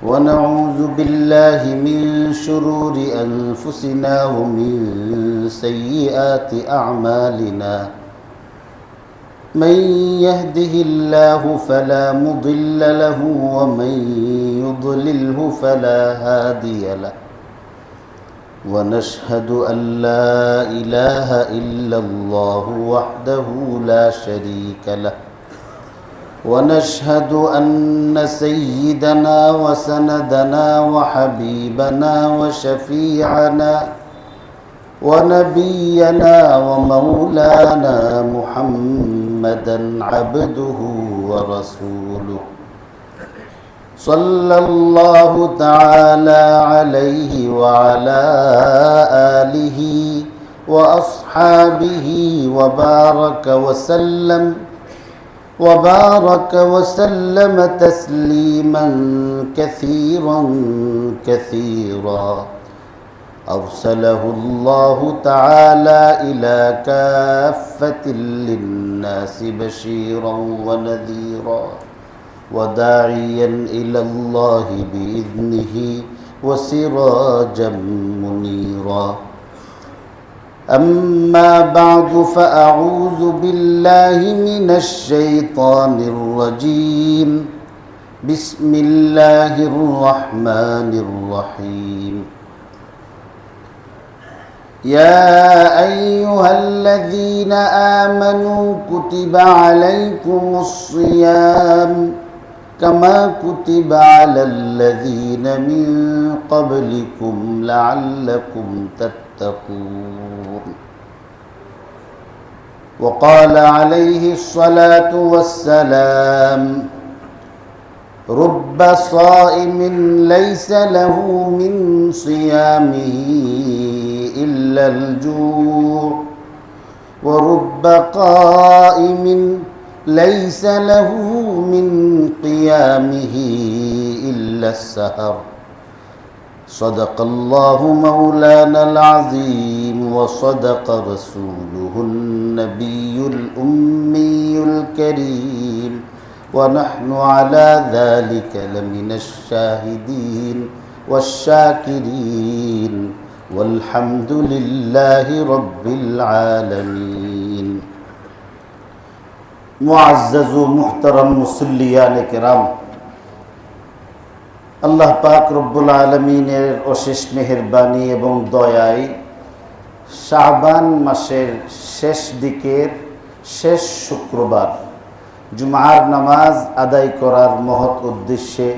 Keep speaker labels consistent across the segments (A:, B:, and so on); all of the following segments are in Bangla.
A: ونعوذ بالله من شرور أنفسنا ومن سيئات أعمالنا من يهده الله فلا مضل له ومن يضلله فلا هادي له ونشهد أن لا إله إلا الله وحده لا شريك له ونشهد أن سيدنا وسندنا وحبيبنا وشفيعنا ونبينا ومولانا محمدا عبده ورسوله صلى الله تعالى عليه وعلى آله وأصحابه وبارك وسلم تسليما كثيرا أرسله الله تعالى إلى كافة للناس بشيرا ونذيرا وداعيا إلى الله بإذنه وسراجا منيرا أما بعد فأعوذ بالله من الشيطان الرجيم بسم الله الرحمن الرحيم يا أيها الذين آمنوا كتب عليكم الصيام كما كتب على الذين من قبلكم لعلكم تتقون وقال عليه الصلاة والسلام رب صائم ليس له من صيامه إلا الجوع ورب قائم ليس له من قيامه إلا السهر صدق الله مولانا العظيم وصدق رسوله النبي الأمي الكريم ونحن على ذلك لمن الشاهدين والشاكرين والحمد لله رب العالمين মুআজ্জাজ ও মুহতারাম মুসল্লিয়ান কিরাম, আল্লাহ পাক রব্বুল আলামিনের অশেষ মেহেরবানি এবং দয়ায় শাবান মাসের শেষ দিকের শেষ শুক্রবার জুমার নামাজ আদায় করার মহৎ উদ্দেশ্যে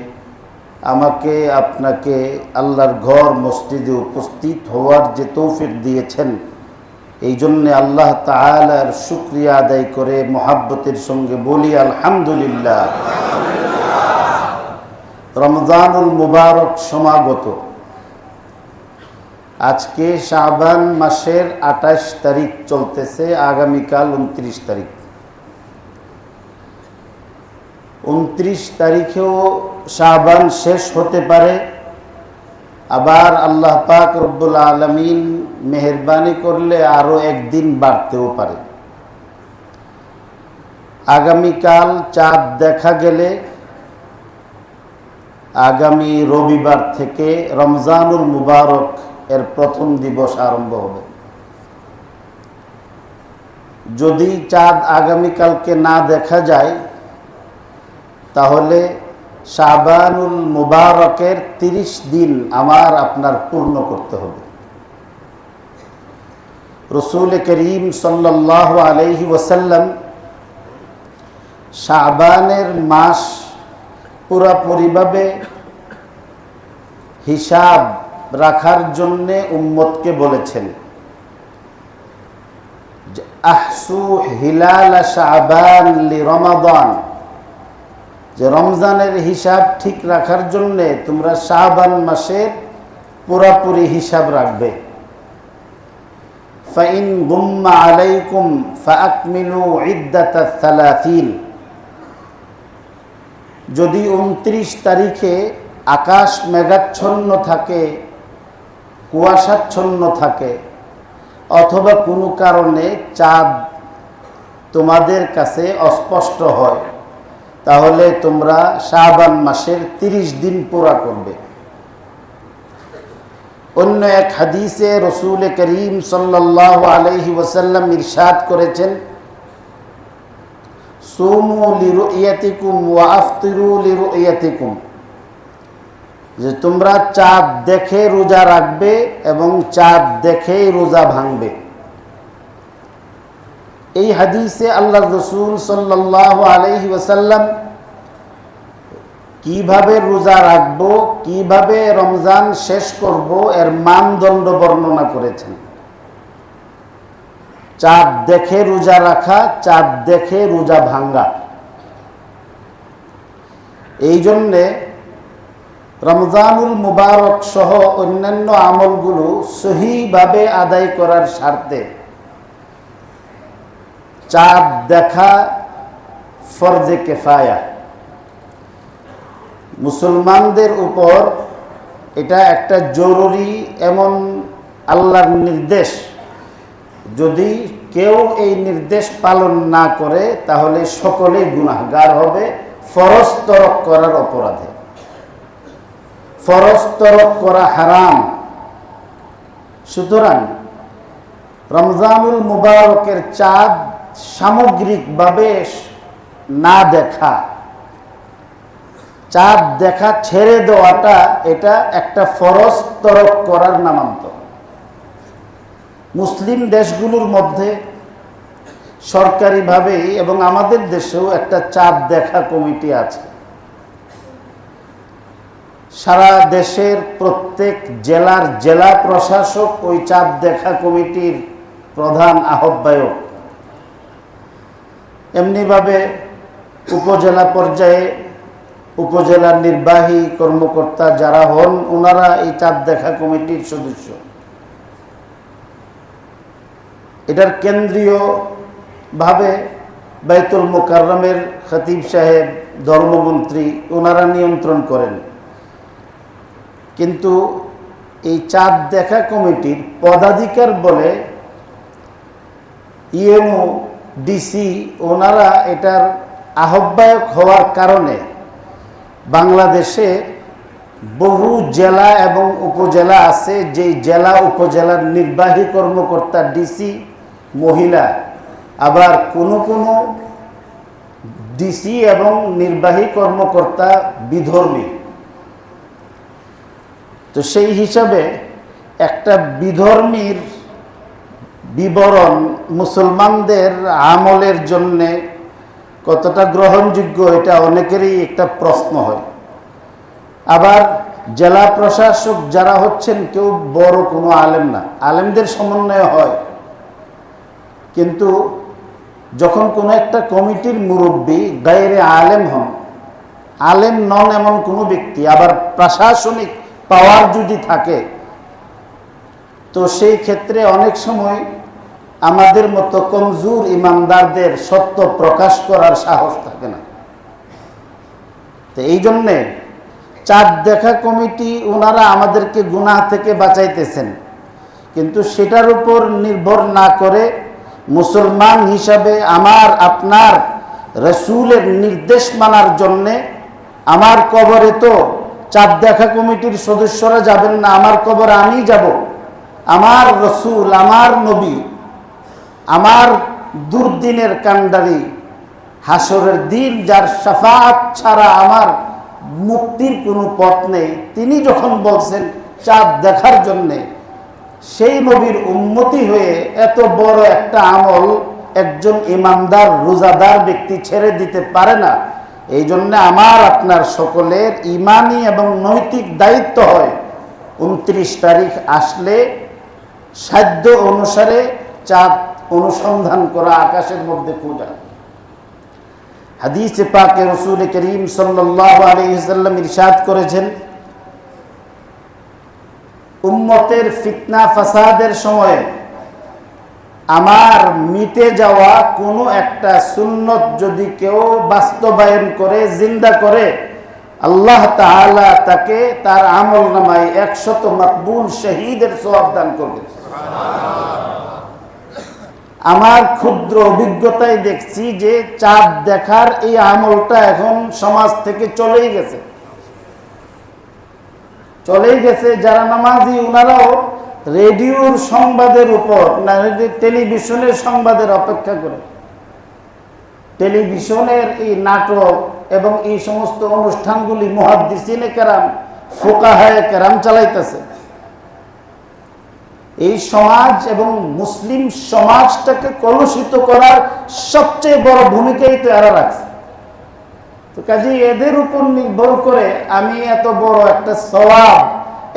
A: আমাকে আপনাকে আল্লাহর ঘর মসজিদে উপস্থিত হওয়ার যে তৌফিক দিয়েছেন, এই জন্যে আল্লাহ তাআলার শুকরিয়া আদায় করে মোহাব্বতের সঙ্গে বলি আলহামদুলিল্লাহ। রমজানুল মুবারক সমাগত। আজকে শাবান মাসের ২৮ তারিখ চলতেছে, আগামীকাল ২৯ তারিখ। ২৯ তারিখেও শাবান শেষ হতে পারে, আবার আল্লাহ পাক রব্বুল আলামিন মেহেরবানি করলে আরো একদিন বাড়তেও পারে। আগামীকাল চাঁদ দেখা গেলে আগামী রবিবার থেকে রমজানুল মুবারক এর প্রথম দিবস আরম্ভ হবে। যদি চাঁদ আগামীকালকে না দেখা যায় তাহলে শাবানুল মুবারকের ৩০ দিন আমার আপনার পূর্ণ করতে হবে। রাসূল করিম সাল্লাল্লাহু আলাইহি ওয়াসাল্লাম শাবানের মাস পুরোপুরিভাবে হিসাব রাখার জন্য উম্মতকে বলেছেন, আহসু হিলাল শাবান লিরমাদান, যে রমজানের হিসাব ঠিক রাখার জন্য তোমরা শাবান মাসের পুরোপুরি হিসাব রাখবে। ফাইন গুম্মা আলাইকুম ফাআকমিলু ইদ্দাতাস সালাসিন, যদি ২৯ তারিখে আকাশ মেঘাচ্ছন্ন থাকে, কুয়াশাচ্ছন্ন থাকে, অথবা কোনো কারণে চাঁদ তোমাদের কাছে অস্পষ্ট হয়, তাহলে তোমরা শাবান মাসের 30 দিন পুরা করবে। অন্য এক হাদিসে রসুল করিম সাল্লাল্লাহু আলাইহি ওয়াসাল্লাম ইরশাদ করেছেন, সুমু লিরুইয়াতিকুম ওয়া আফতিরু লিরুইয়াতিকুম, যে তোমরা চাঁদ দেখে রোজা রাখবে এবং চাঁদ দেখেই রোজা ভাঙবে। এই হাদিসে আল্লাহর রাসূল সাল্লাল্লাহু আলাইহি ওয়াসাল্লাম কিভাবে রোজা রাখবো, কিভাবে রমজান শেষ করব এর মানদণ্ড বর্ণনা করেছেন। চাঁদ দেখে রোজা রাখা, চাঁদ দেখে রোজা ভাঙ্গা। এই জন্যে রমজানুল মুবারক সহ অন্যান্য আমলগুলো সহিভাবে আদায় করার স্বার্থে চাঁদ দেখা ফরজে কিফায়া, মুসলমানদের উপর এটা একটা জরুরি এমন আল্লাহর নির্দেশ। যদি কেউ এই নির্দেশ পালন না করে তাহলে সকলেই গুনাহগার হবে ফরজ তরক করার অপরাধে। ফরজ তরক করা হারাম। সুতরাং রমজানুল মুবারকের চাঁদ সামগ্রিকভাবে না দেখা, চাঁদ দেখা ছেড়ে দেওয়াটা এটা একটা ফরজ তরক করার নামান্তর। মুসলিম দেশগুলোর মধ্যে সরকারিভাবেই এবং আমাদের দেশেও একটা চাঁদ দেখা কমিটি আছে। সারা দেশের প্রত্যেক জেলার জেলা প্রশাসক ওই চাঁদ দেখা কমিটির প্রধান আহ্বায়ক। এমনিভাবে উপজেলা পর্যায়ে উপজেলার নির্বাহী কর্মকর্তা যারা হন ওনারা এই চাঁদ দেখা কমিটির সদস্য। এটার কেন্দ্রীয়ভাবে বাইতুল মুকাররমের খতিব সাহেব, ধর্মমন্ত্রী ওনারা নিয়ন্ত্রণ করেন। কিন্তু এই চাঁদ দেখা কমিটির পদাধিকার বলে ইএনও, ডিসি ওনারা এটার আহ্বায়ক হওয়ার কারণে বাংলাদেশে বহু জেলা এবং উপজেলা আছে, যেই জেলা উপজেলার নির্বাহী কর্মকর্তা ডিসি মহিলা, আবার কোনো কোনো ডিসি এবং নির্বাহী কর্মকর্তা বিধর্মী। তো সেই হিসাবে একটা বিধর্মীর বিবরণ মুসলমানদের আমলের জন্যে কতটা গ্রহণযোগ্য এটা অনেকেরই একটা প্রশ্ন হয়। আবার জেলা প্রশাসক যারা হচ্ছেন কেউ বড় কোনো আলেম না, আলেমদের সমন্বয় হয়, কিন্তু যখন কোনো একটা কমিটির মুরব্বী গায়রে আলেম হন, আলেম নন এমন কোনো ব্যক্তি, আবার প্রশাসনিক পাওয়ার যদি থাকে, তো সেই ক্ষেত্রে অনেক সময় আমাদের মতো কমজোর ইমানদারদের সত্য প্রকাশ করার সাহস থাকে না। তো এই জন্যে চাঁদ দেখা কমিটি ওনারা আমাদেরকে গুনাহ থেকে বাঁচাইতেছেন, কিন্তু সেটার উপর নির্ভর না করে মুসলমান হিসাবে আমার আপনার রসুলের নির্দেশ মানার জন্যে, আমার কবরে তো চাঁদ দেখা কমিটির সদস্যরা যাবেন না, আমার কবরে আমি যাব। আমার রসুল, আমার নবী, আমার দুর্দিনের কান্ডারি, হাসরের দিন যার শাফাআত ছাড়া আমার মুক্তির কোনো পথ নেই, তিনি যখন বলছেন চাঁদ দেখার জন্যে, সেই নবীর উম্মতি হয়ে এত বড় একটা আমল একজন ইমানদার রোজাদার ব্যক্তি ছেড়ে দিতে পারে না। এই জন্য আমার আপনার সকলের ইমানি এবং নৈতিক দায়িত্ব হয় 29 তারিখ আসলে সাধ্য অনুসারে চাঁদ অনুসন্ধান করা, আকাশের মধ্যে খোঁজা। হাদিসে পাকে রাসূল করিম সাল্লাল্লাহু আলাইহি ওয়াসাল্লাম ইরশাদ করেছেন, উম্মতের ফিতনা ফাসাদের সময়ে আমার মিটে যাওয়া কোনো একটা সুন্নত যদি কেউ বাস্তবায়ন করে, জিন্দা করে, আল্লাহ তাআলা তাকে তার আমল নামায় 100 মাকবুল শহীদের সওয়াব দান করবে। আমার ক্ষুদ্র অভিজ্ঞতায় দেখছি যে চাঁদ দেখার এই আমলটা এখন সমাজ থেকে চলেই গেছে। যারা নামাজি ওনারাও রেডিওর সংবাদের উপর না টেলিভিশনের সংবাদের অপেক্ষা করে টেলিভিশনের এই নাটক এবং এই সমস্ত অনুষ্ঠানগুলি মুহাদ্দিসিনে কেরাম ফুকাহায়ে কেরাম চালাইতেছে। এই সমাজ এবং মুসলিম সমাজটাকে কলুষিত করার সবচেয়ে বড় ভূমিকাই তো এরা রাখছে। তো কাজেই এদের উপর নির্ভর করে আমি এত বড় একটা সওয়াব,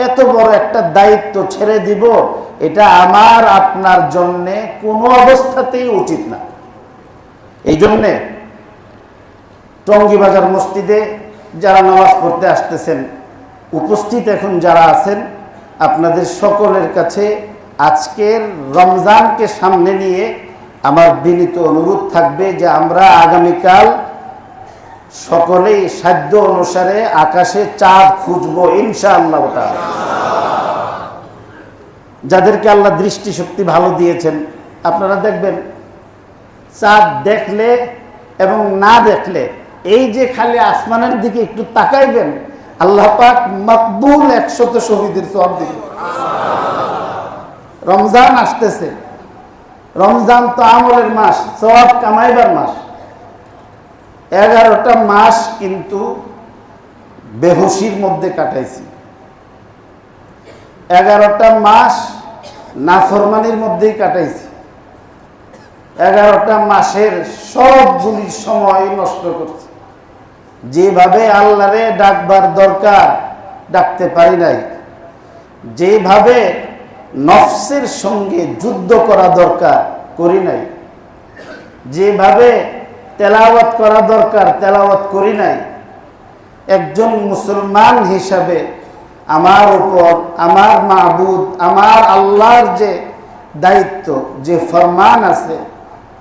A: এত বড় একটা দায়িত্ব ছেড়ে দিব, এটা আমার আপনার জন্যে কোনো অবস্থাতেই উচিত না। এই জন্যে টঙ্গীবাজার মসজিদে যারা নামাজ পড়তে আসতেছেন, উপস্থিত এখন যারা আছেন, আপনাদের সকলের কাছে আজকের রমজানকে সামনে নিয়ে আমার বিনীত অনুরোধ থাকবে যে আমরা আগামীকাল সকলেই সাধ্য অনুসারে আকাশে চাঁদ খুঁজবো ইনশাআল্লাহ তাআলা। যাদেরকে আল্লাহ দৃষ্টিশক্তি ভালো দিয়েছেন, আপনারা দেখবেন চাঁদ দেখলে এবং না দেখলে এই যে খালি আসমানের দিকে একটু তাকাইবেন, আল্লাহ পাক মকবুল 100 শহীদের সওয়াব দিবেন। রমজান আসতেছে, রমজান তো আমলের মাস, সওয়াব কামাইবার মাস। 11টা মাস কিন্তু বেহুশির মধ্যে কাটাইছি, 11টা মাস নাফরমানির মধ্যেই কাটাইছি, 11টা মাসের সবগুলি সময় নষ্ট করছি। যেভাবে আল্লাহরে ডাকবার দরকার ডাকতে পারি নাই, যেভাবে নফসের সঙ্গে যুদ্ধ করা দরকার করি নাই, যেভাবে তেলাওয়াত করা দরকার তেলাওয়াত করি নাই। একজন মুসলমান হিসাবে আমার উপর আমার মাবুদ, আমার আল্লাহর যে দায়িত্ব, যে ফরমান আছে,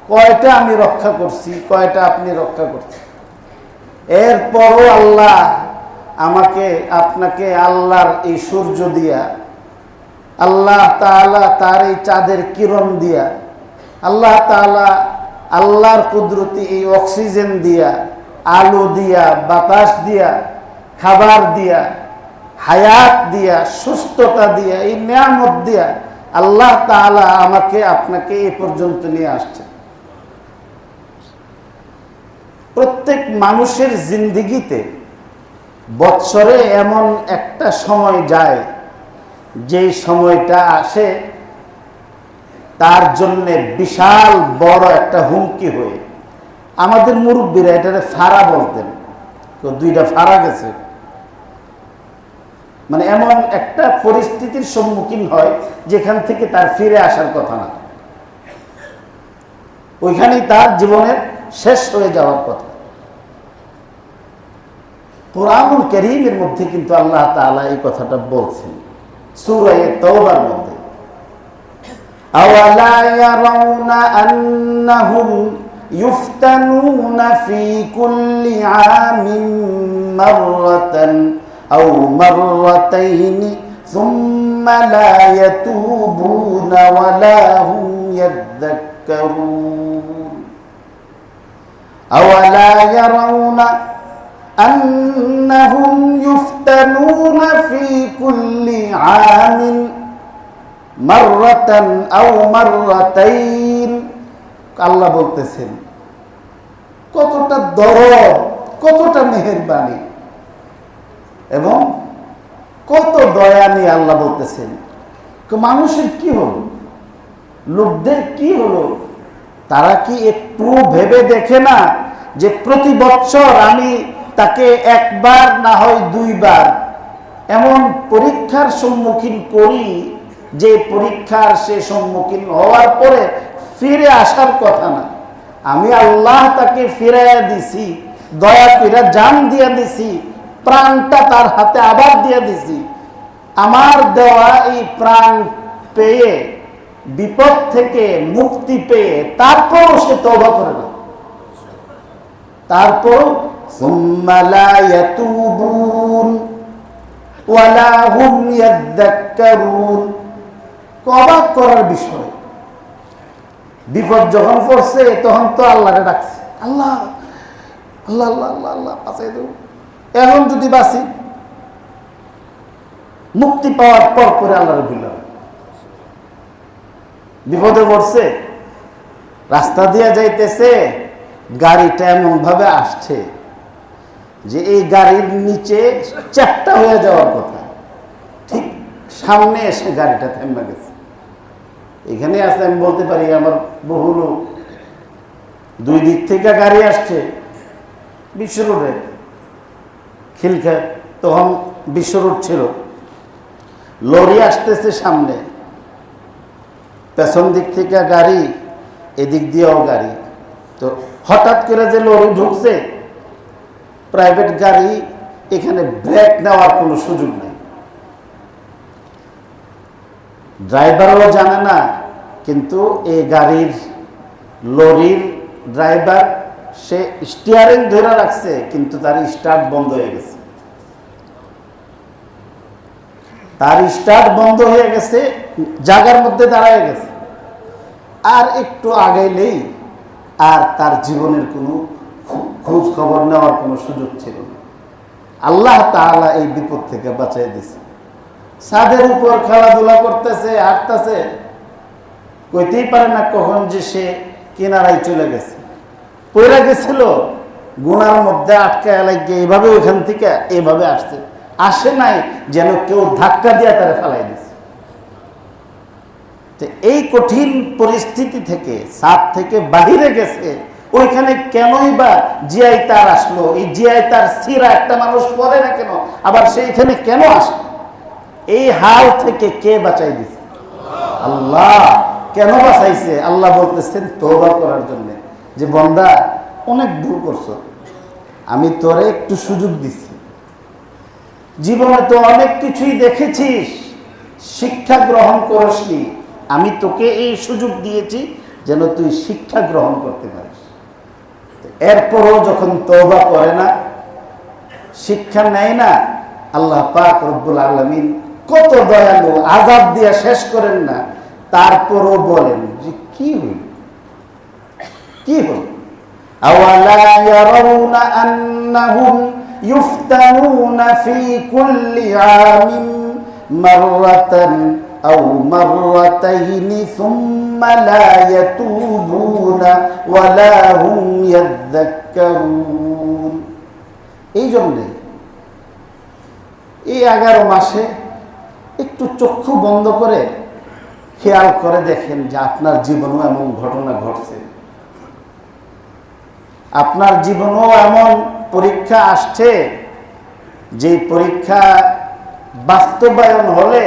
A: কয়টা আমি রক্ষা করছি, কয়টা আপনি রক্ষা করছেন। এরপরও আল্লাহ আমাকে আপনাকে আল্লাহর এই সূর্য দিয়া, আল্লাহ তাআলা তার এই চাঁদের কিরণ দিয়া, আল্লাহ তাআলা আল্লাহর কুদরতি এই অক্সিজেন দিয়া, আলো দিয়া, বাতাস দিয়া, খাবার দিয়া, হায়াত দিয়া, সুস্থতা দিয়া, এই নিয়ামত দিয়া আল্লাহ তাআলা আমাকে আপনাকে এই পর্যন্ত নিয়ে আসছে। প্রত্যেক মানুষের জিন্দেগিতে বৎসরে এমন একটা সময় যায় যে সময়টা আসে তার জন্যে বিশাল বড় একটা হুমকি হয়ে। আমাদের মুরব্বীরা এটারে ফাড়া বলতেন, তো 2টা ফাড়া গেছে, মানে এমন একটা পরিস্থিতির সম্মুখীন হয় যেখান থেকে তার ফিরে আসার কথা না, ওইখানেই তার জীবনের শেষ হয়ে যাওয়ার কথা। কুরআনুল কারীমের মধ্যে কিন্তু আল্লাহ তাআলা এই কথাটা বলছেন সূরা তাওবার মধ্যে, আওয়ালা ইয়ারাউনা আন্নাহুম ইফতানুনা ফি কুল্লি আমিন মাররাতান আও মাররাতাইনি সুম্মা লা ইয়াতুবুনা ওয়া লা হুম ইয়াযাক্কারুন। আওয়ালা ইয়ারাউনা أنهم يفتنون في كل عام مرة أو مرتين। আল্লাহ বলতেছেন কতটা দরদ, কতটা মেহেরবানি এবং কত দয়া নিয়ে আল্লাহ বলতেছেন। মানুষের কি হলো, লোকদের কি হলো, তারা কি একটু ভেবে দেখে না যে প্রতি বছর আমি তাকে একবার না হয় 2বার এমন পরীক্ষার সম্মুখীন করি যে পরীক্ষার সে সম্মুখীন হওয়ার পরে ফিরে আসার কথা না। আমি আল্লাহ তাকে ফিরাইয়া দিছি, দয়া করে জান দিয়া দিছি, প্রাণটা তার হাতে আবার দিয়া দিছি। আমার দেওয়া এই প্রাণ পেয়ে, বিপদ থেকে মুক্তি পেয়ে তারপরও সে তওবা করে না, তারপর সুম্মা লা ইয়াতুবুন ওয়া লা হুম ইয়াযাক্কারুন। অবাক করার বিষয়, বিপদ যখন পড়ছে তখন তো আল্লাহরে ডাকছে, আল্লাহ আল্লাহ আল্লাহ আল্লাহ আল্লাহ বাঁচাই দেব। এখন যদি বাঁচি, মুক্তি পাওয়ার পর করে আল্লাহরে বললাম, বিপদে পড়ছে, রাস্তা দিয়ে যাইতেছে, গাড়িটা এমন ভাবে আসছে যে এই গাড়ির নিচে চ্যাপ্টা হয়ে যাওয়ার কথা, ঠিক সামনে এসে গাড়িটা থেমে গেছে। এখানে আছে, আমি বলতে পারি আমার বহু লোক, দুই দিক থেকে গাড়ি আসছে বিশ্ব রোডে, খিলখা তখন বিশ্ব রোড ছিল, লরি আসতেছে সামনে, পেছন দিক থেকে গাড়ি, এদিক দিয়েও গাড়ি। তো হঠাৎ করে যে লরি ঢুকছে, প্রাইভেট গাড়ি, এখানে ব্রেক নেওয়ার কোনো সুযোগ নেই, ড্রাইভারও জানে না, কিন্তু এই গাড়ির লরির ড্রাইভার সে স্টিয়ারিং ধরে রাখছে, কিন্তু তার স্টার্ট বন্ধ হয়ে গেছে, তার স্টার্ট বন্ধ হয়ে গেছে, জায়গার মধ্যে দাঁড়ায় গেছে। আর একটু আগাইলেই আর তার জীবনের কোনো খোঁজ খবর নেওয়ার কোনো সুযোগ ছিল না। আল্লাহ তাআলা এই বিপদ থেকে বাঁচাই দিছে। ছাদের উপর খেলাধুলা করতেছে, হাঁটতেছে, কইতেই পারে না কখন যে সে কিনারায় চলে গেছে, পড়ে গেছিল, গুনার মধ্যে আটকায় লাগিয়ে এইভাবে ওইখান থেকে এইভাবে আসছে, আসে নাই যেন কেউ ধাক্কা দিয়ে তারা ফেলাই দিছে। এই কঠিন পরিস্থিতি থেকে, ছাদ থেকে বাহিরে গেছে, ওইখানে কেনই বা জিআই তার আসলো? এই জিআই তার সিরা একটা মানুষ পরে না কেন, আবার সেইখানে কেন আসলো? এই হাল থেকে কে বাঁচাই দিছে? আল্লাহ। কেন বাঁচাইছে? আল্লাহ বলতেছেন তওবা করার জন্য, যে বান্দা অনেক ভুল করছো, আমি তোরে একটু সুযোগ দিছি, জীবনে তো অনেক কিছুই দেখেছিস, শিক্ষা গ্রহণ করসনি, আমি তোকে এই সুযোগ দিয়েছি যেন তুই শিক্ষা গ্রহণ করতে পারিস। এরপরও যখন তওবা করে না, শিক্ষা নেয় না, আল্লাহ পাক রব্বুল আলামিন কত দয়ালু, আযাব দিয়ে শেষ করেন না, তারপরও বলেন যে কি হইল, কি হইল? আওয়ালা ইয়ারাউনা আন্নাহুম ইফতানুনা ফি কুল্লি আমিন মাররাতান আও মাররাতাইনি সুম্মা লা ইয়াতুবুনা ওয়া লা হুম ইয়াযাক্কারুন। এই জন্য এই 11 মাসে একটু চক্ষু বন্ধ করে খেয়াল করে দেখেন যে আপনার জীবনেও এমন ঘটনা ঘটছে, আপনার জীবনেও এমন পরীক্ষা আসছে, যে পরীক্ষা বাস্তবায়ন হলে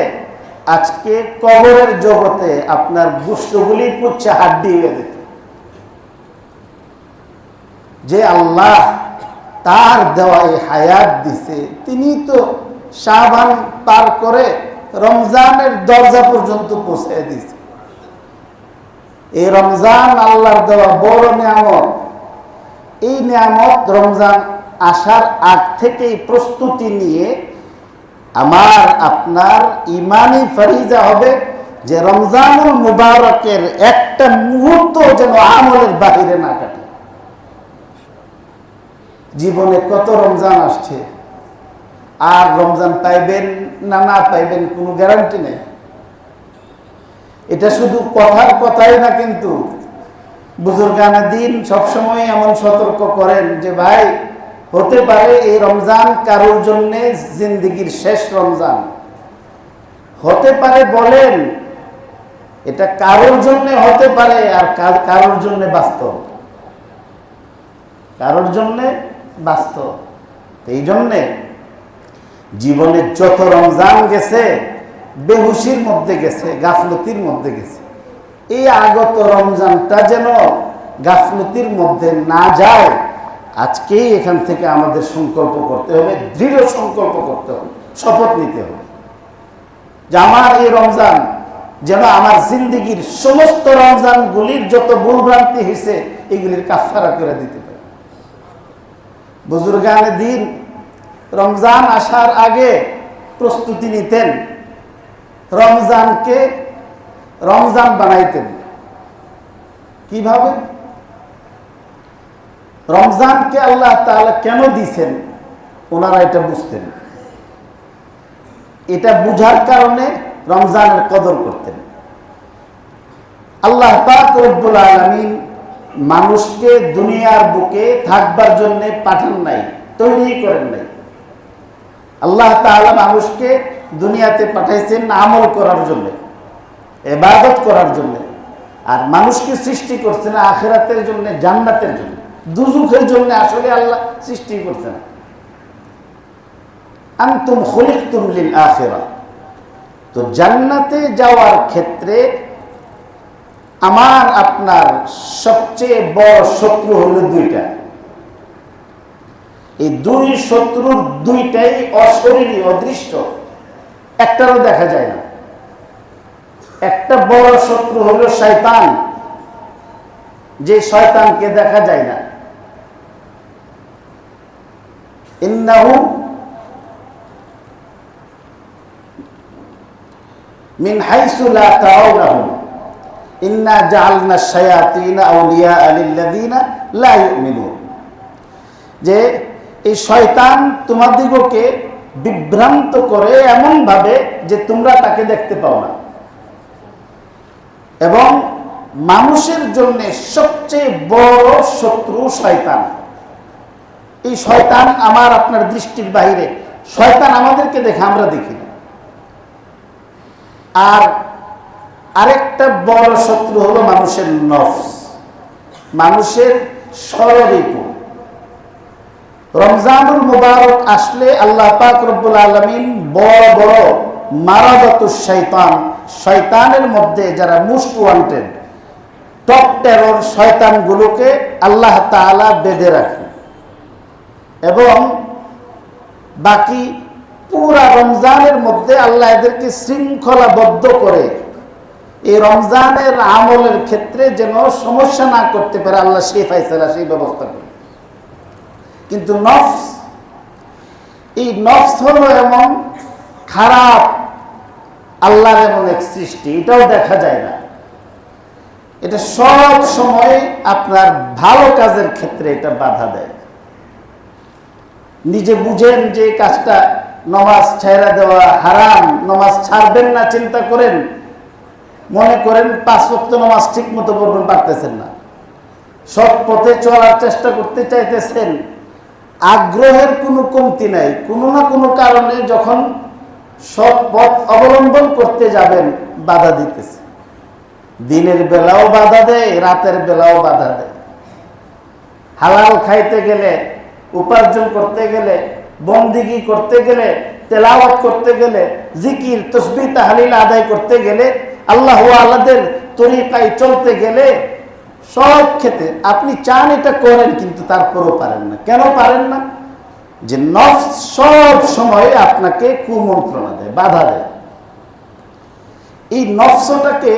A: আজকে কবরের জগতে আপনার গোশতগুলি পুচ্ছে হাড্ডি হয়ে যেত। যে আল্লাহ তার দেওয়া এই হায়াত দিছে, তিনি তো শাবান পার করে রমজানের দরজা পর্যন্ত পৌঁছে দিয়েছে। এই রমজান আল্লাহর দেওয়া বড় নিয়ামত। এই নিয়ামত রমজান আসার আগ থেকেই প্রস্তুতি নিয়ে আমার আপনার ইমানি ফরিজা হবে যে রমজানুল মুবারকের একটা মুহূর্ত যেন আমলের বাহিরে না কাটে। জীবনে কত রমজান আসছে, আর রমজান পাইবেন না না পাইবেন কোনো গ্যারান্টি নেই। এটা শুধু কথার কথাই না, কিন্তু বুজুর্গানে দিন সবসময় এমন সতর্ক করেন যে ভাই, হতে পারে এই রমজান কারোর জন্য জিন্দেগির শেষ রমজান হতে পারে, বলেন এটা কারোর জন্য হতে পারে, আর কারোর জন্য বাস্তব, কারোর জন্য বাস্তব। এই জন্যে জীবনে যত রমজান গেছে বেহুশির মধ্যে গেছে, গাফলতির মধ্যে গেছে, এই আগত রমজানটা যেন গাফলতির মধ্যে না যায়, আজকেই এখান থেকে আমাদের সংকল্প করতে হবে, দৃঢ় সংকল্প করতে হবে, শপথ নিতে হবে যে আমার এই রমজান যেন আমার জিন্দেগির সমস্ত রমজানগুলির যত ভুলভ্রান্তি হয়েছে এগুলির কাফারা করে দিতে পারে। বুজুর্গানে দিন রমজান আসার আগে প্রস্তুতি নিতেন, রমজানকে রমজান বানাইতেন। কিভাবে? রমজানকে আল্লাহ তাআলা কেন দিয়েছেন ওনারা এটা বুঝতেন, এটা বুঝার কারণে রমজানের কদর করতেন। আল্লাহ পাক রব্বুল আলামিন মানুষকে দুনিয়ার বুকে থাকবার জন্য পাঠান নাই, তৈরি করেন নাই। আল্লাহ তাআলা মানুষকে দুনিয়াতে পাঠাইছেন আমল করার জন্য, ইবাদত করার জন্য। আর মানুষকে সৃষ্টি করছেন আখিরাতের জন্য, জান্নাতের জন্য। দুজুখের জন্য আসলে আল্লাহ সৃষ্টি করছেন। আনতুম খুলিকতুম লিল আখিরাহ। তো জান্নাতে যাওয়ার ক্ষেত্রে আমার আপনার সবচেয়ে বড় শত্রু হলো দুইটা। এই দুই শত্রুর দুইটাই অশরীরী, অদৃশ্য, একটারও দেখা যায় না। একটা বড় শত্রু হলো শয়তান, যে শয়তানকে দেখা যায় না। ইন্নাহু মিন হাইসু লা তারাউনাহুম ইন্না জাআলনা শায়াতিনা আউলিয়া লিল্লাযিনা লা ইউমিনুন। যে এই শয়তান তোমাদিগকে বিভ্রান্ত করে এমন ভাবে যে তোমরা তাকে দেখতে পাও না। এবং মানুষের জন্য সবচেয়ে বড় শত্রু শয়তান। এই শয়তান আমার আপনার দৃষ্টির বাইরে। শয়তান আমাদেরকে দেখে, আমরা দেখি না। আর আরেকটা বড় শত্রু হলো মানুষের নফস, মানুষের স্বরূপ। রমজানুল মুবারক আসলে আল্লাহ পাক রব্বুল আলামিন বড় বড় মারাদাতুশ শয়তান, শয়তানের মধ্যে যারা মোস্ট ওয়ান্টেড, টপ টেরর শয়তানগুলোকে আল্লাহ তাআলা বেঁধে রাখেন। এবং বাকি পুরা রমজানের মধ্যে আল্লাহ এদেরকে শৃঙ্খলাবদ্ধ করে এই রমজানের আমলের ক্ষেত্রে যেন সমস্যা না করতে পারে, আল্লাহ সেই ফায়সালা, সেই ব্যবস্থা করে। কিন্তু নফস, এই নফস হলো এমন খারাপ আল্লাহর এমন এক সৃষ্টি, এটাও দেখা যায় না। এটা সব সময় আপনার ভালো কাজের ক্ষেত্রে এটা বাধা দেয়। নিজে বুঝেন যে কাজটা নামাজ ছাইরা দেওয়া হারাম, নামাজ ছাড়বেন না চিন্তা করেন, মনে করেন 5 ওয়াক্ত নামাজ ঠিক মতো পড়বেন, পারতেছেন না, সৎ পথে চলার চেষ্টা করতে চাইতেছেন, আগ্রহের কোনো কমতি নাই। কোনো না কোনো কারণে যখন সৎ পথ অবলম্বন করতে যাবেন বাধা দিতেছে। দিনের বেলাও বাধা দেয়, রাতের বেলাও বাধা দেয়। হালাল খাইতে গেলে, উপার্জন করতে গেলে, বন্দিগি করতে গেলে, তেলাওয়াত করতে গেলে, জিকির তসবিহ তাহলিল আদায় করতে গেলে, আল্লাহ আল্লাহদের তরিকায় চলতে গেলে, সব ক্ষেত্রে আপনি চান এটা করেন, কিন্তু তারপরও পারেন না। কেন পারেন না? যে নফস সব সময় আপনাকে কুমন্ত্রণা দেয়, বাধা দেয়। এই নফসটাকে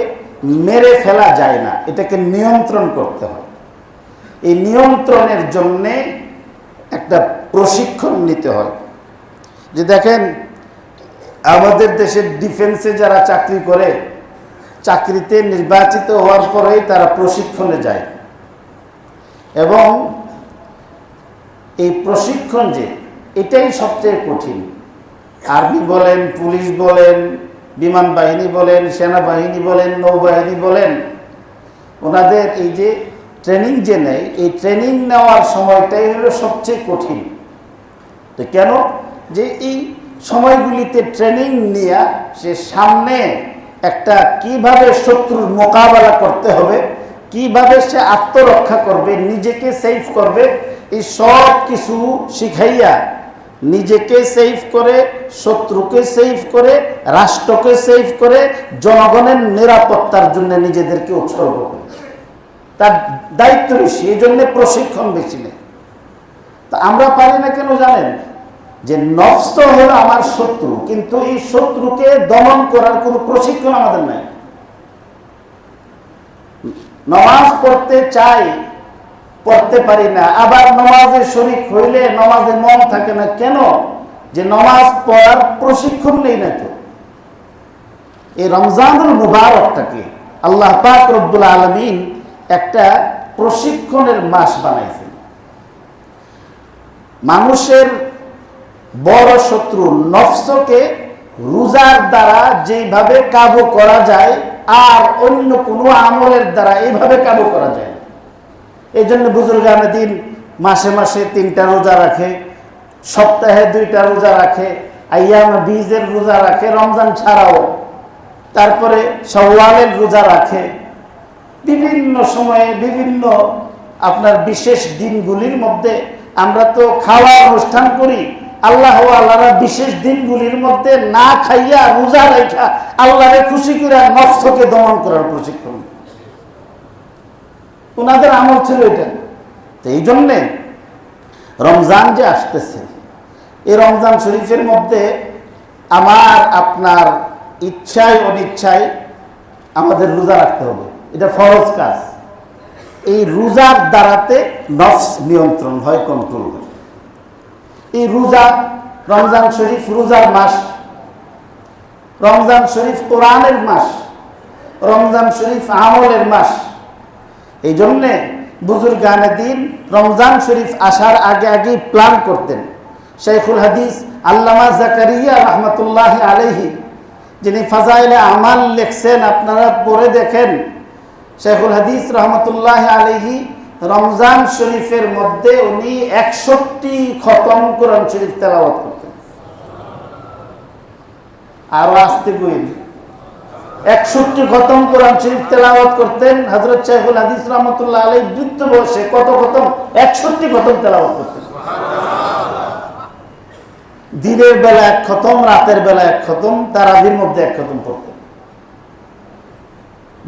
A: মেরে ফেলা যায় না, এটাকে নিয়ন্ত্রণ করতে হয়। এই নিয়ন্ত্রণের জন্যে একটা প্রশিক্ষণ নিতে হয়। যে দেখেন, আমাদের দেশের ডিফেন্সে যারা চাকরি করে, চাকরিতে নির্বাচিত হওয়ার পরেই তারা প্রশিক্ষণে যায়। এবং এই প্রশিক্ষণ যে, এটাই সবচেয়ে কঠিন। আর্মি বলেন, পুলিশ বলেন, বিমান বাহিনী বলেন, সেনাবাহিনী বলেন, নৌবাহিনী বলেন, ওনাদের এই যে ট্রেনিং যে নেয়, এই ট্রেনিং নেওয়ার সময়টাই হলো সবচেয়ে কঠিন। তো কেন? যে এই সময়গুলিতে ট্রেনিং নিয়ে সে সামনে একটা কিভাবে শত্রুর মোকাবেলা করতে হবে, কিভাবে সে আত্মরক্ষা করবে, নিজেকে সেভ করবে, এই সব কিছু শিখাইয়া নিজেকে সেভ করে, শত্রুকে সেভ করে, রাষ্ট্রকে সেভ করে, জনগণের নিরাপত্তার জন্য নিজেদেরকে উৎসর্গ করে। তার দায়িত্ব বেশি, এই জন্য প্রশিক্ষণ বেশি নেই। তা আমরা পারি না কেন জানেন? যে নফস তো হলো আমার শত্রু, কিন্তু এই শত্রুকে দমন করার কোনো প্রশিক্ষণ আমাদের নাই। নামাজ পড়তে চাই, পড়তে পারি না, আবার নামাজে শরীক হইলে নামাজে মন থাকে না। কেন? যে নামাজ পড়ার প্রশিক্ষণ নেই না। তো এই রমজানুল মুবারকটাকে আল্লাহ পাক রব্বুল আলামিন একটা প্রশিক্ষণের মাস বানাইছেন। মানুষের বড় শত্রু নফসকে রোজার দ্বারা যেভাবে কাবু করা যায় আর অন্য কোনো আমলের দ্বারা এইভাবে কাবু করা যায়। এই জন্য বুজুর্গানে দিন মাসে মাসে 3টা রোজা রাখে, সপ্তাহে 2টা রোজা রাখে, আইয়াম বীজের রোজা রাখে রমজান ছাড়াও, তারপরে শাওয়ালের রোজা রাখে। বিভিন্ন সময়ে বিভিন্ন আপনার বিশেষ দিনগুলির মধ্যে আমরা তো খাওয়া অনুষ্ঠান করি, আল্লাহ আল্লাহরা বিশেষ দিনগুলির মধ্যে না খাইয়া রোজা রেখা আল্লাহরে খুশি করে নফসকে দমন করার প্রশিক্ষণ ওনাদের আমল ছিল এটা। তো এই জন্যে রমজান যে আসতেছে, এই রমজান শরীফের মধ্যে আমার আপনার ইচ্ছায় অনিচ্ছায় আমাদের রোজা রাখতে হবে, এটা ফরজ কাজ। এই রোজার দ্বারাতে নফস নিয়ন্ত্রণ হয়, কন্ট্রোল হয়। এই রোজা, রমজান শরীফ রোজার মাস, রমজান শরীফ কোরআনের মাস, রমজান শরীফ আমলের মাস। এই জন্যে বুজুর্গানে দিন রমজান শরীফ আসার আগে আগে প্ল্যান করতেন। শাইখুল হাদিস আল্লামা জাকারিয়া রহমতুল্লাহ আলাইহি, যিনি ফাজাইলে আমাল লিখছেন, আপনারা পড়ে দেখেন। শাইখুল হাদিস রহমতুল্লাহ আলাইহি রমজান শরীফের মধ্যে উনি 61 খতম কোরআন শরীফ তেলাওয়াত করতেন। আরো আসতে কইন, 61 খতম কোরআন শরীফ তেলাওয়াত করতেন হযরত শাইখুল হাদিস রহমতুল্লাহ আলাইহি। বৃদ্ধ বয়সে কত খতম? 61 খতম তেলাওয়াত করতেন। দিনের বেলা 1 খতম, রাতের বেলা 1 খতম, তারাবির মধ্যে 1 খতম পড়তেন।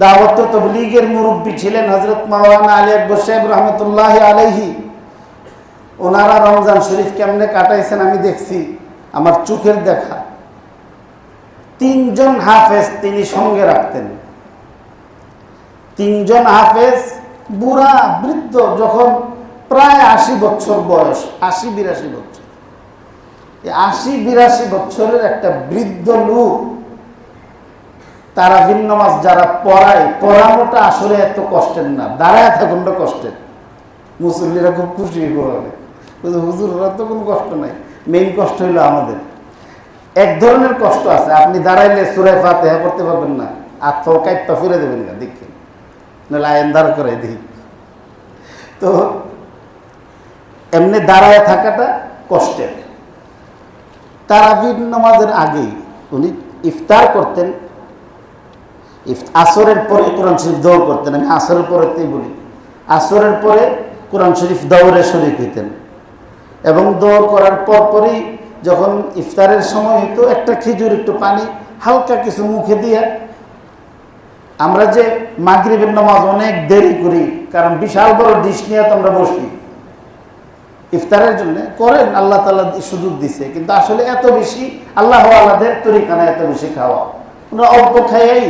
A: দাওয়াত তাবলীগের মুরব্বী ছিলেন হযরত মাওলানা আলী আকবর সাহেব রহমতুল্লাহ আলাইহি। ওনারা রমজান শরীফ কেমনে কাটাইছেন আমি দেখছি, আমার চোখের দেখা। 3 জন হাফেজ তিনি সঙ্গে রাখতেন। 3 জন হাফেজ, বুড়া বৃদ্ধ, যখন প্রায় 80 বছর বয়স, 80-82 বছর। 80-82 বছরের একটা বৃদ্ধ লোক তারাবির নামাজ যারা পড়ায়, পড়ানোটা আসলে এত কষ্টের না, দাঁড়ায় থাকুনটা কষ্টের। মুসল্লিরা খুব খুশি করে, হুজুররা তো কোনো কষ্ট নাই, মেইন কষ্ট হইলো আমাদের। এক ধরনের কষ্ট আছে, আপনি দাঁড়াইলে সূরা ফাতিহা পড়তে পারবেন না, আর তো কাইপটা ফিরে দেবেন না, দেখেন নাহলে আইন দাঁড় করে দিই। তো এমনি দাঁড়ায় থাকাটা কষ্টের। তারাবির নামাজের আগেই উনি ইফতার করতেন, আসরের পরে কোরআন শরীফ দৌড় করতেন। আমি আসরের পরেতেই বলি, আসরের পরে কোরআন শরীফ দৌড়ে শরীক হইতেন। এবং দৌড় করার পরই যখন ইফতারের সময় হইতো, একটা খেজুর, একটু পানি, হালকা কিছু মুখে দিয়ে, আমরা যে মাগরিবের নামাজ অনেক দেরি করি, কারণ বিশাল বড় ডিশ নিয়ে তো আমরা বসি ইফতারের জন্য, করেন, আল্লাহ তাআলা সুযোগ দিছে, কিন্তু আসলে এত বেশি আল্লাহ আল্লাহদের তরিকানা এত বেশি খাওয়া, আমরা অল্প খাইয়াই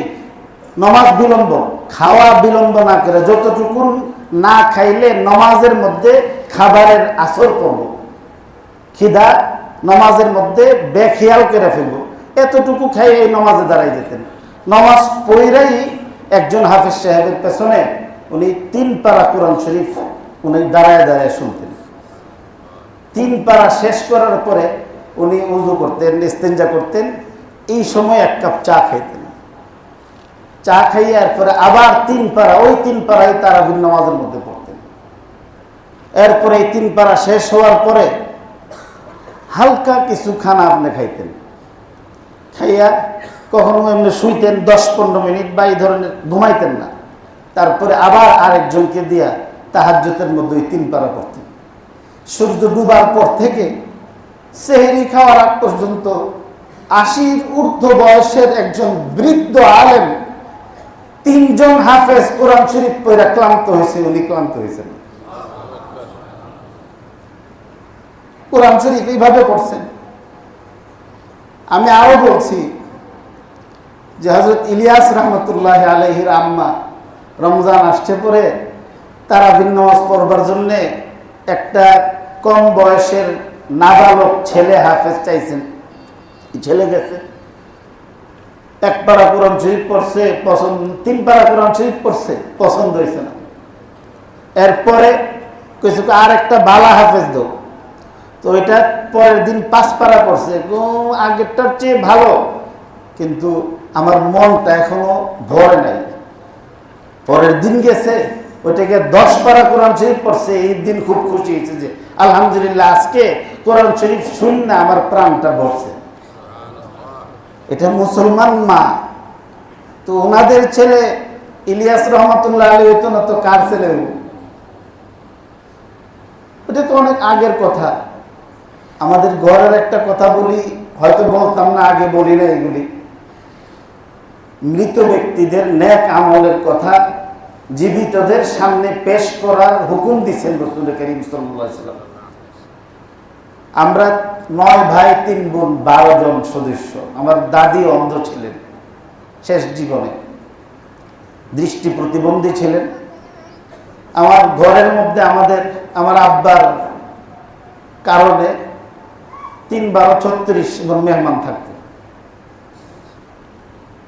A: নমাজ বিলম্ব, খাওয়া বিলম্ব না করে যতটুকু না খাইলে নমাজের মধ্যে খাবারের আসর করব, খিদা নমাজের মধ্যে বেখেয়াল করে ফেলবো, এতটুকু খাই এই নমাজে দাঁড়াই যেতেন। নমাজ পড়াই একজন হাফেজ সাহেবের পেছনে উনি 3 পারা কোরআন শরীফ উনি দাঁড়ায় দাঁড়ায় শুনতেন। 3 পারা শেষ করার পরে উনি উযু করতেন, ইস্তেঞ্জা করতেন, এই সময় 1 কাপ চা খাইতেন। চা খাইয়ে এরপরে আবার 3 পারা, ওই 3 পারাই তারাবির নামাজের মধ্যে পড়তেন। এরপরে এই 3 পারা শেষ হওয়ার পরে হালকা কিছু খানা আপনি খাইতেন, খাইয়া কখনো এমনি শুইতেন 10-15 মিনিট, বা এই ধরনের ঘুমাইতেন না। তারপরে আবার আরেকজনকে দিয়া তাহাজ্জুদের মধ্যে 3 পারা পড়তেন। সূর্য ডুবার পর থেকে সেহরি খাওয়ার আগ পর্যন্ত 80-র ঊর্ধ্ব বয়সের একজন বৃদ্ধ আলেম, 3 জন হাফেজ কোরআন শরীফ পড়া ক্লান্ত হয়েছে, উনি ক্লান্ত হয়েছেন। কোরআন শরীফ এইভাবে পড়ছেন। আমি আরো বলছি যে হযরত ইলিয়াস রহমতুল্লাহ আলাইহির আম্মা রমজান আসছে পরে তারাবির নামাজ পড়বার জন্য একটা কম বয়সের নাবালক ছেলে হাফেজ চাইছেন। ছেলে গেছে, 1 পারা কোরআন শরীফ পড়ছে, পছন্দ, 3 পারা কোরআন শরীফ পড়ছে, পছন্দ হয়েছে না। এরপরে কিছু আর একটা বালা হাফেজ দাও, তো এটা পরের দিন 5 পারা করছে, আগেরটার চেয়ে ভালো, কিন্তু আমার মনটা এখনো ভরে নাই। পরের দিন গেছে ওইটাকে 10 পারা কোরআন শরীফ পড়ছে, এই দিন খুব খুশি হয়েছে যে আলহামদুলিল্লাহ আজকে কোরআন শরীফ শুনে আমার প্রাণটা ভরছে। এটা মুসলমান মা, তো ওনাদের ছেলে ইলিয়াস রহমতুল্লাহ আলী হইতো না তো কার ছেলে? ওটা তো অনেক আগের কথা। আমাদের ঘরের একটা কথা বলি, হয়তো বলতাম না, আগে বলি না এগুলি। মৃত ব্যক্তিদের নেক আমলের কথা জীবিতদের সামনে পেশ করার হুকুম দিচ্ছেন রাসূল করিম সাল্লাল্লাহু আলাইহি ওয়াসাল্লাম। আমরা 9 ভাই 3 বোন 12 জন সদস্য। আমার দাদি অন্ধ ছিলেন, শেষ জীবনে দৃষ্টি প্রতিবন্ধী ছিলেন। আমার ঘরের মধ্যে আমার আব্বার কারণে 3 12 36 জন মেহমান থাকত।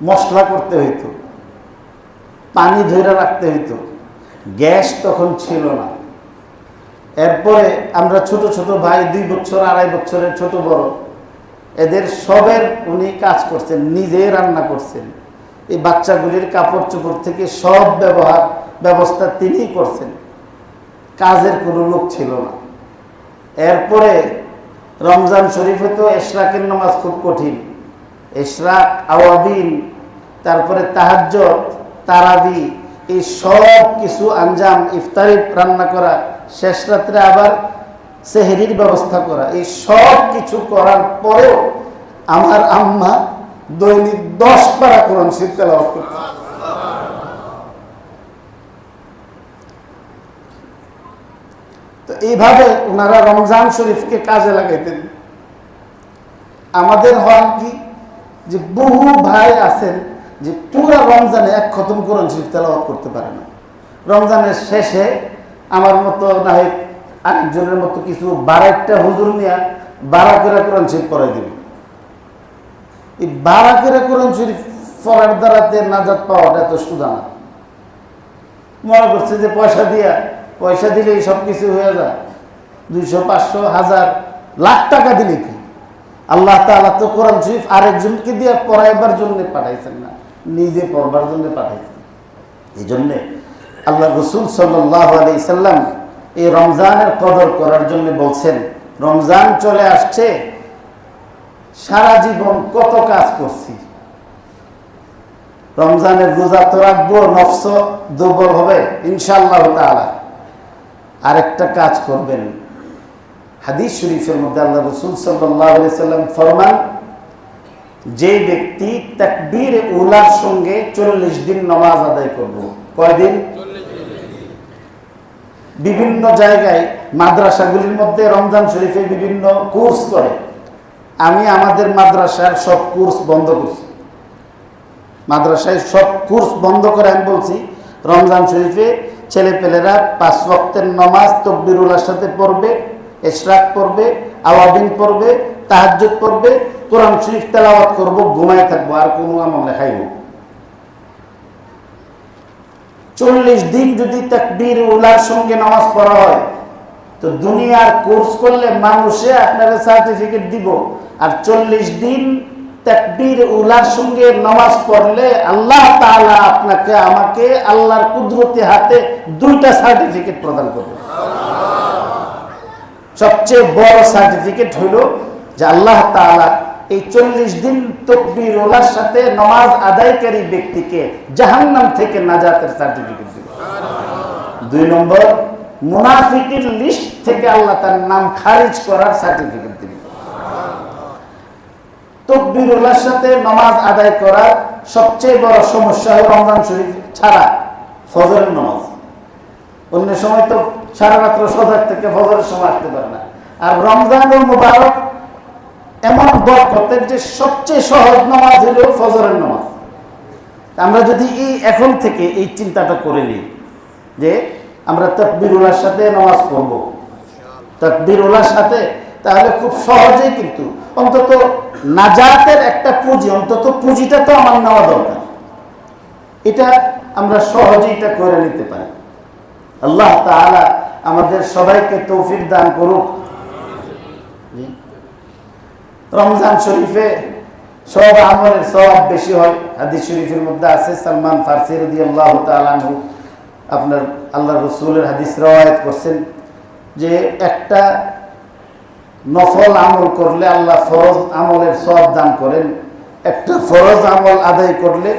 A: মশলা করতে হইতো, পানি ধরে রাখতে হইতো, গ্যাস তখন ছিল না। এরপরে আমরা ছোট ছোট ভাই 2 বছর 2.5 বছরের ছোট বড়, এদের সবের উনি কাজ করছেন, নিজেই রান্না করছেন। এই বাচ্চাগুলির কাপড় চোপড় থেকে সব ব্যবস্থা তিনিই করছেন, কাজের কোনো লোক ছিল না। এরপরে রমজান শরীফে তো ইশরাকের নামাজ খুব কঠিন, ইশরাক, আওয়াবিন, তারপরে তাহাজ্জুদ, তারাবি, এই সব কিছু আঞ্জাম, ইফতারি রান্না করা, শেষ রাত্রে আবার সেহরির ব্যবস্থা করা, এই সব কিছু করার পরেও আমার আম্মা দৈনিক 10 পারা কোরআন শরীফ তেলাওয়াত করতেন। তো এইভাবে ওনারা রমজান শরীফকে কাজে লাগাইতেন। আমাদের হয় কি যে বহু ভাই আছেন যে পুরা রমজানে 1 খতম কোরআন শরীফ তেলাওয়াত করতে পারে না। রমজানের শেষে আমার মতো না হয় আরেকজনের মতো কিছু 12টা হুজুর নিয়ে 12 করে কোরআন শরীফ পড়াই দিবে। এই 12 করে কোরআন শরীফ পড়ার দ্বারাতে নাজাত পাওয়াটা এত সোজা না। মনে করছে যে পয়সা দিলেই সব কিছু হয়ে যায়, 200 500 1000 লাখ টাকা দিলে কি? আল্লাহ তাআলা তো কোরআন শরীফ আরেকজনকে দিয়ে পড়াইবার জন্য পাঠাইছেন না, নিজে পড়বার জন্য পাঠাইছেন। এই জন্য আল্লাহ রাসূল সাল্লাল্লাহু আলাইহি সাল্লাম এই রমজানের কদর করার জন্য বলছেন, রমজান চলে আসছে, সারা জীবন কত কাজ করছি, রমজানের রোজা তো রাখবো, নফস দুর্বল হবে ইনশাআল্লাহ তাআলা। আরেকটা কাজ করবেন, হাদিস শরীফের মধ্যে আল্লাহ রাসূল সাল্লাল্লাহু আলাইহি সাল্লাম ফরমান, যে ব্যক্তি তাকবীর উলার সঙ্গে 40 দিন নামাজ আদায় করবে। কয়দিন? 40 দিন। বিভিন্ন জায়গায় মাদ্রাসাগুলির মধ্যে রমজান শরীফে বিভিন্ন কোর্স করে। আমি আমাদের মাদ্রাসার সব কোর্স বন্ধ করছি। মাদ্রাসায় সব কোর্স বন্ধ করে আমি বলছি, রমজান শরীফে ছেলেপেলেরা 5 ওয়াক্তের নামাজ তাকবীরুল্লাহর সাথে পড়বে, ইশরাক পড়বে, আওয়াবিন পড়বে, তাহাজ্জুদ পড়বে, কোরআন শরীফ তেলাওয়াত করব, ঘুমায় থাকবো, আর কোনো আমল লেখাইব। 40 দিন যদি তাকবীর উলার সঙ্গে নামাজ পড়া হয়, তো দুনিয়ার কোর্স করলে মানুষে আপনারা সার্টিফিকেট দিব। আর 40 দিন তাকবীর উলার সঙ্গে নামাজ পড়লে আল্লাহ তাআলা আপনাকে আমাকে আল্লাহর কুদরতি হাতে 2টা সার্টিফিকেট প্রদান করবে। সবচেয়ে বড় সার্টিফিকেট হলো যে আল্লাহ তাআলা এই 40 দিন তাকবীর উলার সাথে নামাজ আদায়কারী ব্যক্তিকে জাহান্নাম থেকে নাজাতের সার্টিফিকেট দিবে। 2 নম্বর, মুনাফিকের লিস্ট থেকে আল্লাহ তার নাম খারিজ করার সার্টিফিকেট দিবে। তাকবীর উলার সাথে নামাজ আদায় করার সবচেয়ে বড় সমস্যা হলো রমজান শরীফ ছাড়া ফজরের নামাজ। অন্য সময় তো সারা রাত্র সজাগ থেকে ফজরের সময় আসতে পারে না। আর রমজানুল মুবারক এমন বরকতের যে সবচেয়ে সহজ নামাজ হলো ফজরের নামাজ। আমরা যদি এখন থেকে এই চিন্তাটা করে নিই যে আমরা তাকবীর উলার সাথে নামাজ পড়ব, তাকবীর উলার সাথে, তাহলে খুব সহজেই কিন্তু অন্তত নাজাতের একটা পুঁজি, অন্তত পুঁজিটা তো আমার নেওয়া দরকার। এটা আমরা সহজেই এটা করে নিতে পারি। আল্লাহ তাআলা আমাদের সবাইকে তৌফিক দান করুক। রমজান শরীফে সব আমলের সওয়াব বেশি হয়। হাদিস শরীফের মধ্যে আছে, সালমান ফারসি রাদিয়াল্লাহু তাআলা আনহু আপনার আল্লাহর রাসূলের হাদিস রওয়ায়াত করছেন যে একটা নফল আমল করলে আল্লাহ ফরজ আমলের সওয়াব দান করেন, একটা ফরজ আমল আদায় করলে